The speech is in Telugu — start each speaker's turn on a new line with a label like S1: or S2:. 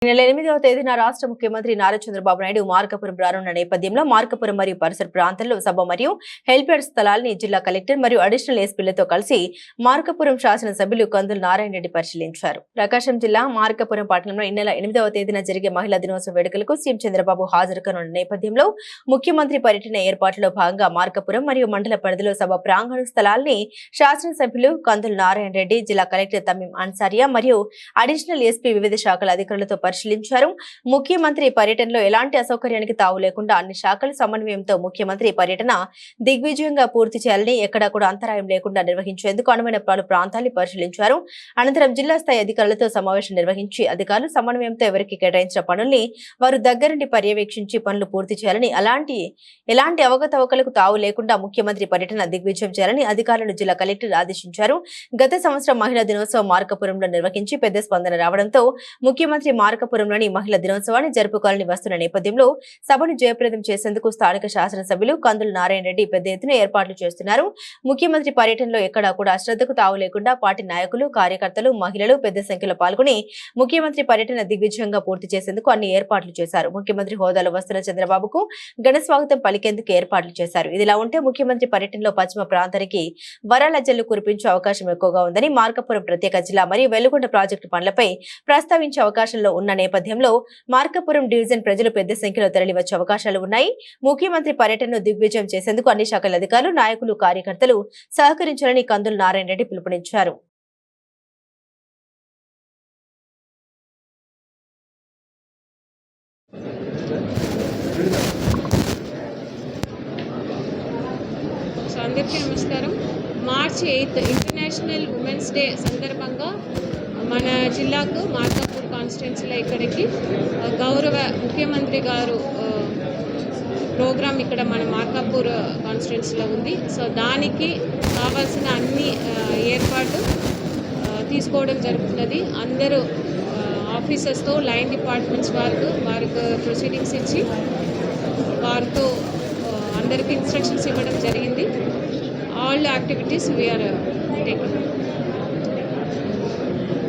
S1: ఈ నెల 8వ తేదీన రాష్ట్ర ముఖ్యమంత్రి నారా చంద్రబాబు నాయుడు మార్కాపురం రానున్న నేపథ్యంలో మార్కాపురం మరియు పరిసర ప్రాంతాల్లో సభ మరియు హెల్ప్యాడ్ స్థలాల్ని జిల్లా కలెక్టర్ మరియు అడిషనల్ ఎస్పీలతో కలిసి మార్కాపురం శాసనసభ్యులు కందుల నారాయణ రెడ్డి పరిశీలించారు. ప్రకాశం జిల్లా మార్కాపురం పట్టణంలో ఈ నెల 8వ తేదీన జరిగే మహిళా దినోత్సవ వేడుకలకు సీఎం చంద్రబాబు హాజరు కానున్న నేపథ్యంలో ముఖ్యమంత్రి పర్యటన ఏర్పాట్లలో భాగంగా మార్కాపురం మరియు మండల పరిధిలో సభ ప్రాంగణ స్థలాల్ని శాసనసభ్యులు కందుల నారాయణ రెడ్డి, జిల్లా కలెక్టర్ తమీం అన్సారియా మరియు అడిషనల్ ఎస్పీ వివిధ శాఖల అధికారులతో పరిశీలించారు. ముఖ్యమంత్రి పర్యటనలో ఎలాంటి అసౌకర్యానికి తావు లేకుండా అన్ని శాఖల సమన్వయంతో ముఖ్యమంత్రి పర్యటన దిగ్విజయంగా పూర్తి చేయాలని, ఎక్కడా కూడా అంతరాయం లేకుండా నిర్వహించేందుకు అనువైన పలు ప్రాంతాన్ని పరిశీలించారు. అనంతరం జిల్లా స్థాయి అధికారులతో సమావేశం నిర్వహించి అధికారులు సమన్వయంతో ఎవరికి కేటాయించిన పనుల్ని వారు దగ్గరుండి పర్యవేక్షించి పనులు పూర్తి చేయాలని, ఎలాంటి అవకతవకలకు తావు లేకుండా ముఖ్యమంత్రి పర్యటన దిగ్విజయం చేయాలని అధికారులను జిల్లా కలెక్టర్ ఆదేశించారు. గత సంవత్సరం మహిళా దినోత్సవం మార్కాపురంలో నిర్వహించి పెద్ద స్పందన రావడంతో ముఖ్యమంత్రి మార్కాపురంలోని మహిళా దినోత్సవాన్ని జరుపుకోవాలని వస్తున్న నేపథ్యంలో సభను జయప్రదం చేసేందుకు స్థానిక శాసనసభ్యులు కందుల నారాయణ రెడ్డి పెద్ద ఎత్తున ఏర్పాట్లు చేస్తున్నారు. ముఖ్యమంత్రి పర్యటనలో ఎక్కడా కూడా అశ్రద్ధకు తావు లేకుండా పార్టీ నాయకులు, కార్యకర్తలు, మహిళలు పెద్ద సంఖ్యలో పాల్గొని ముఖ్యమంత్రి పర్యటన దిగ్విజయంగా పూర్తి చేసేందుకు అన్ని ఏర్పాట్లు చేశారు. ముఖ్యమంత్రి హోదాలో వస్తున్న చంద్రబాబుకు ఘన స్వాగతం పలికేందుకు ఏర్పాట్లు చేశారు. ఇదిలా ఉంటే ముఖ్యమంత్రి పర్యటనలో పశ్చిమ ప్రాంతానికి వరాల జల్లు కురిపించే అవకాశం ఎక్కువగా ఉందని, మార్కాపురం ప్రత్యేక జిల్లా మరియు వెలుగొండ ప్రాజెక్టు పనులపై ప్రస్తావించే అవకాశంలో ఉన్న నేపథ్యంలో మార్కాపురం డివిజన్ ప్రజలు పెద్ద సంఖ్యలో తరలివచ్చే అవకాశాలు ఉన్నాయి. ముఖ్యమంత్రి పర్యటనను దిగ్విజయం చేసేందుకు అన్ని శాఖల అధికారులు, నాయకులు, కార్యకర్తలు సహకరించాలని కందుల నారాయణ రెడ్డి పిలుపునిచ్చారు.
S2: అందరికీ నమస్కారం. మార్చి 8 ఇంటర్నేషనల్ ఉమెన్స్ డే సందర్భంగా మన జిల్లాకు మార్కాపూర్ కాన్స్టిట్యున్సీలో ఇక్కడికి గౌరవ ముఖ్యమంత్రి గారు ప్రోగ్రాం ఇక్కడ మన మార్కాపూర్ కాన్స్టిట్యున్సీలో ఉంది. సో దానికి కావాల్సిన అన్ని ఏర్పాటు తీసుకోవడం జరుగుతున్నది. అందరూ ఆఫీసర్స్తో, లైన్ డిపార్ట్మెంట్స్ వారికి ప్రొసీడింగ్స్ ఇచ్చి వారితో అందరికీ ఇన్స్ట్రక్షన్స్ ఇవ్వడం జరిగింది. All activities we are taking.